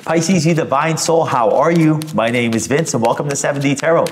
Pisces, you divine soul, how are you? My name is Vince and welcome to 7D Tarot.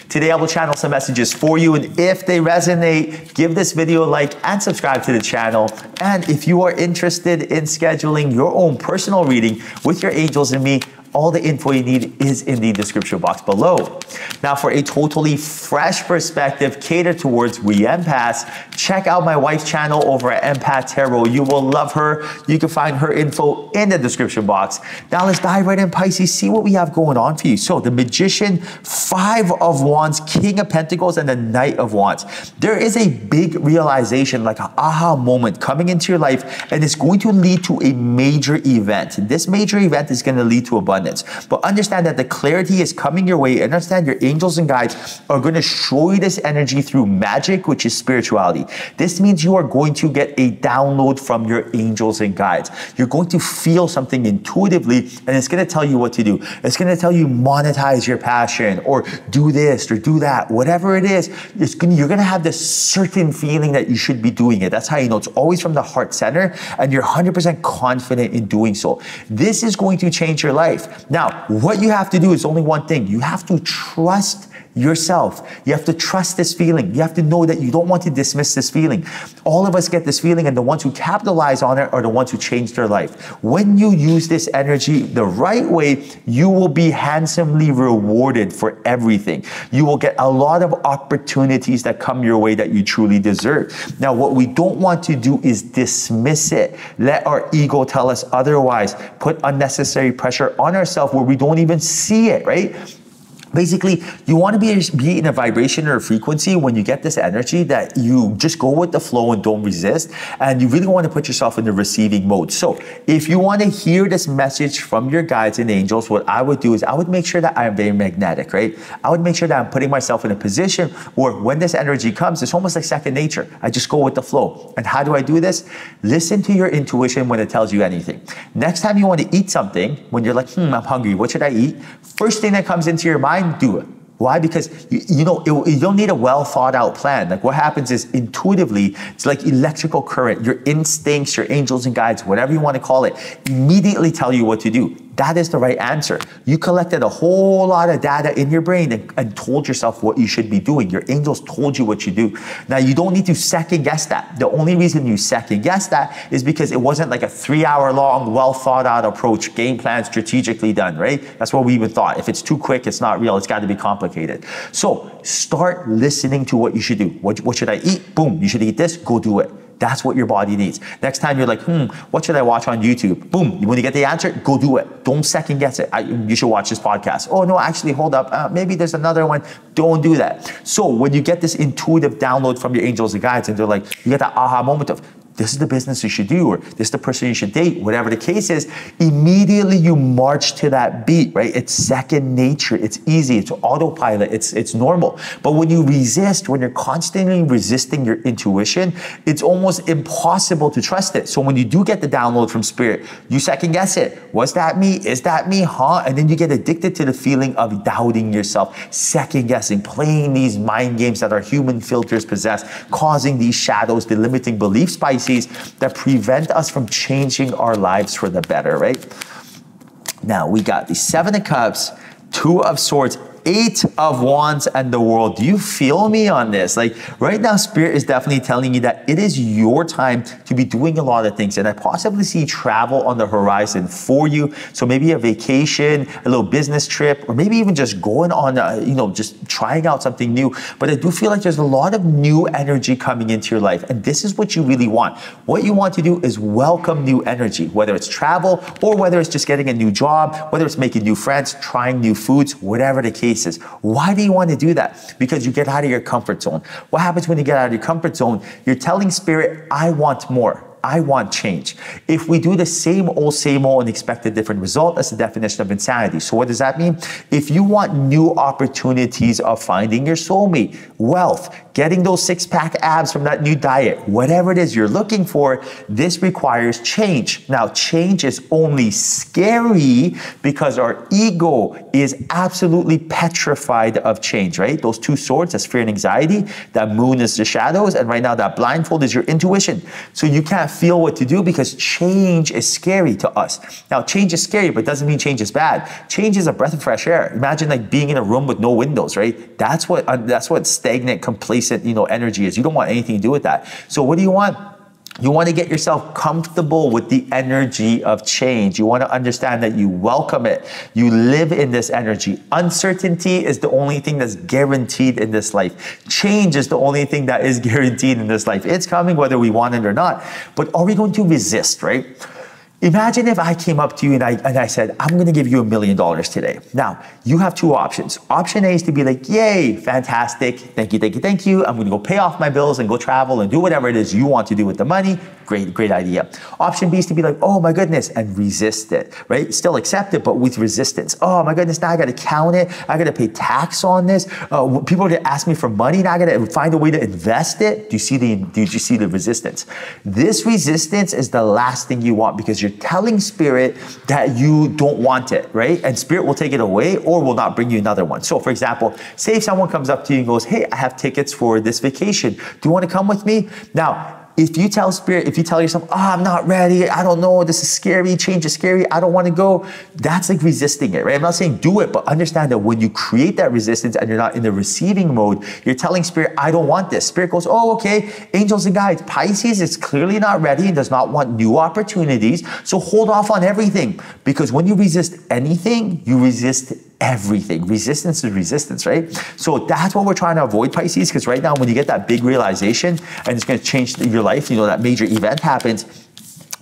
Today I will channel some messages for you, and if they resonate, give this video a like and subscribe to the channel. And if you are interested in scheduling your own personal reading with your angels and me, all the info you need is in the description box below. Now, for a totally fresh perspective catered towards we empaths, check out my wife's channel over at Empath Tarot. You will love her. You can find her info in the description box. Now, let's dive right in, Pisces, see what we have going on for you. So, the Magician, Five of Wands, King of Pentacles, and the Knight of Wands. There is a big realization, like an aha moment coming into your life, and it's going to lead to a major event. This major event is going to lead to abundance. But understand that the clarity is coming your way, and understand your angels and guides are going to show you this energy through magic, which is spirituality. This means you are going to get a download from your angels and guides. You're going to feel something intuitively, and it's going to tell you what to do. It's going to tell you monetize your passion, or do this or do that. Whatever it is, you're going to have this certain feeling that you should be doing it. That's how you know. It's always from the heart center, and you're 100% confident in doing so. This is going to change your life. Now, what you have to do is only one thing. You have to trust yourself. You have to trust this feeling. You have to know that you don't want to dismiss this feeling. All of us get this feeling, and the ones who capitalize on it are the ones who change their life. When you use this energy the right way, you will be handsomely rewarded for everything. You will get a lot of opportunities that come your way that you truly deserve. Now, what we don't want to do is dismiss it. Let our ego tell us otherwise. Put unnecessary pressure on ourselves where we don't even see it, right? Basically, you want to be in a vibration or a frequency when you get this energy that you just go with the flow and don't resist, and you really want to put yourself in the receiving mode. So if you want to hear this message from your guides and angels, what I would do is I would make sure that I am very magnetic, right? I would make sure that I'm putting myself in a position where when this energy comes, it's almost like second nature. I just go with the flow. And how do I do this? Listen to your intuition when it tells you anything. Next time you want to eat something, when you're like, I'm hungry, what should I eat? First thing that comes into your mind, do it. Why? Because you don't need a well thought out plan. Like what happens is intuitively, it's like electrical current. Your instincts, your angels and guides, whatever you want to call it, immediately tell you what to do. That is the right answer. You collected a whole lot of data in your brain and told yourself what you should be doing. Your angels told you what you do. Now, you don't need to second guess that. The only reason you second guess that is because it wasn't like a 3-hour long, well thought out approach, game plan, strategically done, right? That's what we even thought. If it's too quick, it's not real. It's got to be complicated. So start listening to what you should do. What should I eat? Boom, you should eat this. Go do it. That's what your body needs. Next time you're like, what should I watch on YouTube? Boom. When you get the answer, go do it. Don't second guess it. You should watch this podcast. Oh no, actually, hold up. Maybe there's another one. Don't do that. So when you get this intuitive download from your angels and guides, and they're like, you get that aha moment of, this is the business you should do, or this is the person you should date, whatever the case is, immediately you march to that beat, right? It's second nature. It's easy. It's autopilot. It's normal. But when you resist, when you're constantly resisting your intuition, it's almost impossible to trust it. So when you do get the download from spirit, you second guess it. Was that me? Is that me? Huh? And then you get addicted to the feeling of doubting yourself, second guessing, playing these mind games that our human filters possess, causing these shadows, the limiting beliefs, that prevent us from changing our lives for the better, right? Now, we got the 7 of Cups, 2 of Swords, 8 of Wands, and the World. Do you feel me on this? Like right now, Spirit is definitely telling you that it is your time to be doing a lot of things. And I possibly see travel on the horizon for you. So maybe a vacation, a little business trip, or maybe even just going on, just trying out something new. But I do feel like there's a lot of new energy coming into your life. And this is what you really want. What you want to do is welcome new energy, whether it's travel or whether it's just getting a new job, whether it's making new friends, trying new foods, whatever the case is. Why do you want to do that? Because you get out of your comfort zone. What happens when you get out of your comfort zone? You're telling Spirit, I want more. I want change. If we do the same old and expect a different result, that's the definition of insanity. So what does that mean? If you want new opportunities of finding your soulmate, wealth, getting those six-pack abs from that new diet, whatever it is you're looking for, this requires change. Now, change is only scary because our ego is absolutely petrified of change, right? Those two swords, that's fear and anxiety. That moon is the shadows. And right now, that blindfold is your intuition. So you can't feel what to do because change is scary to us. Now, change is scary, but doesn't mean change is bad. Change is a breath of fresh air. Imagine like being in a room with no windows, right? That's what stagnant, complacent, energy is. You don't want anything to do with that. So what do you want? You want to get yourself comfortable with the energy of change. You want to understand that you welcome it. You live in this energy. Uncertainty is the only thing that's guaranteed in this life. Change is the only thing that is guaranteed in this life. It's coming whether we want it or not. But are we going to resist, right? Imagine if I came up to you and I said, I'm going to give you $1 million today. Now, you have two options. Option A is to be like, yay, fantastic. Thank you, thank you, thank you. I'm going to go pay off my bills and go travel and do whatever it is you want to do with the money. Great idea. Option B is to be like, oh my goodness, and resist it, right? Still accept it, but with resistance. Oh my goodness, now I got to count it. I got to pay tax on this. People are going to ask me for money. Now I got to find a way to invest it. Do you see the resistance? This resistance is the last thing you want because you're telling spirit that you don't want it, right? And spirit will take it away or will not bring you another one. So for example, say if someone comes up to you and goes, hey, I have tickets for this vacation. Do you want to come with me? Now, if you tell spirit, if you tell yourself, oh, I'm not ready, I don't know, this is scary, change is scary, I don't want to go, that's like resisting it, right? I'm not saying do it, but understand that when you create that resistance and you're not in the receiving mode, you're telling spirit, I don't want this. Spirit goes, oh, okay, angels and guides, Pisces is clearly not ready and does not want new opportunities, so hold off on everything. Because when you resist anything, you resist everything. Resistance is resistance, right? So that's what we're trying to avoid, Pisces, because right now when you get that big realization and it's going to change your life, that major event happens,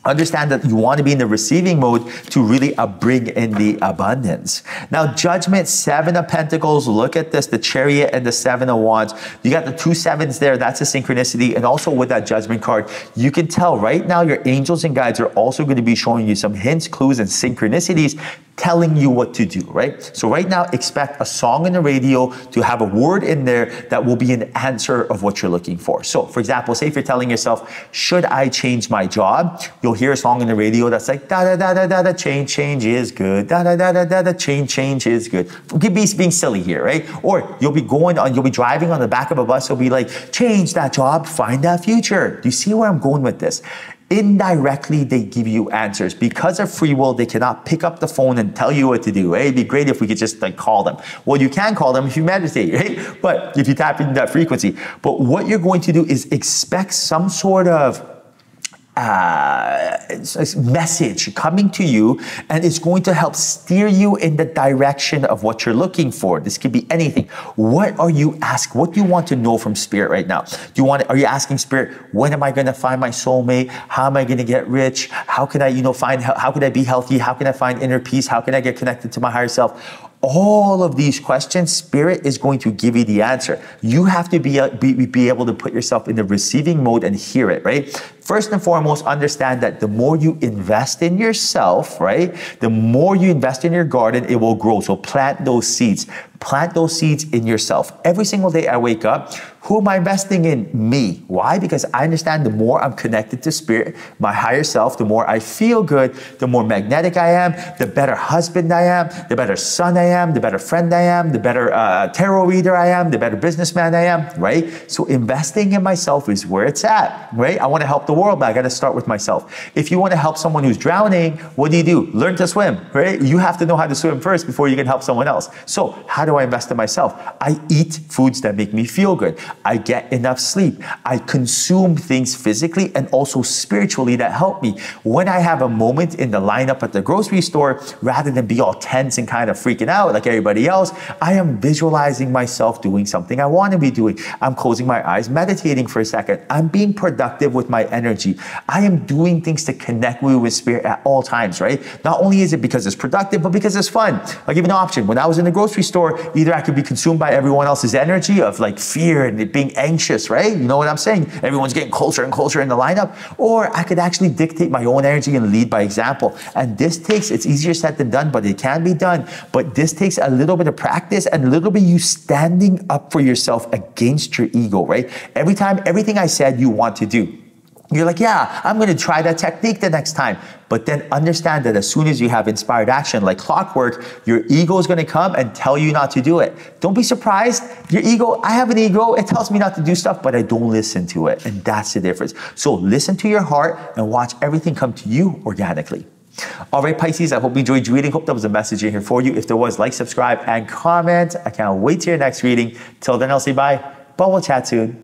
understand that you want to be in the receiving mode to really bring in the abundance. Now, Judgment, 7 of Pentacles. Look at this, the Chariot and the 7 of Wands. You got the 2 sevens there. That's a synchronicity. And also with that Judgment card, you can tell right now your angels and guides are also going to be showing you some hints, clues, and synchronicities telling you what to do, right? So right now, expect a song on the radio to have a word in there that will be an answer of what you're looking for. So for example, say if you're telling yourself, should I change my job? You'll hear a song on the radio that's like, da da da da da da, change is good. Da da da da da da, change is good. Forgive me being silly here, right? Or you'll be driving on the back of a bus. You'll be like, change that job, find that future. Do you see where I'm going with this? Indirectly, they give you answers. Because of free will, they cannot pick up the phone and tell you what to do. It'd be great if we could just like call them. Well, you can call them if you meditate, right? But if you tap into that frequency. But what you're going to do is expect some sort of message coming to you, and it's going to help steer you in the direction of what you're looking for. This could be anything. What are you asking? What do you want to know from spirit right now? Are you asking spirit, when am I going to find my soulmate? How am I going to get rich? How can I, how can I be healthy? How can I find inner peace? How can I get connected to my higher self? All of these questions, spirit is going to give you the answer. You have to be able to put yourself in the receiving mode and hear it, right? First and foremost, understand that the more you invest in yourself, right? The more you invest in your garden, it will grow. So plant those seeds. Plant those seeds in yourself. Every single day I wake up, who am I investing in? Me. Why? Because I understand the more I'm connected to spirit, my higher self, the more I feel good, the more magnetic I am, the better husband I am, the better son I am, the better friend I am, the better tarot reader I am, the better businessman I am, right? So investing in myself is where it's at, right? I want to help the world, but I got to start with myself. If you want to help someone who's drowning, what do? Learn to swim, right? You have to know how to swim first before you can help someone else. So how do I invest in myself? I eat foods that make me feel good. I get enough sleep. I consume things physically and also spiritually that help me. When I have a moment in the lineup at the grocery store, rather than be all tense and kind of freaking out like everybody else, I am visualizing myself doing something I want to be doing. I'm closing my eyes, meditating for a second. I'm being productive with my energy. I am doing things to connect with spirit at all times, right? Not only is it because it's productive, but because it's fun. I'll give you an option. When I was in the grocery store, either I could be consumed by everyone else's energy of like fear and it being anxious, right? You know what I'm saying? Everyone's getting closer and closer in the lineup. Or I could actually dictate my own energy and lead by example. And this it's easier said than done, but it can be done. But this takes a little bit of practice and a little bit you standing up for yourself against your ego, right? Every time, everything I said you want to do, You're like, yeah, I'm going to try that technique the next time. But then understand that as soon as you have inspired action, like clockwork, your ego is going to come and tell you not to do it. Don't be surprised. Your ego, I have an ego. It tells me not to do stuff, but I don't listen to it. And that's the difference. So listen to your heart and watch everything come to you organically. All right, Pisces, I hope you enjoyed your reading. Hope that was a message in here for you. If there was, like, subscribe, and comment. I can't wait till your next reading. Till then, I'll say bye, but we'll chat soon.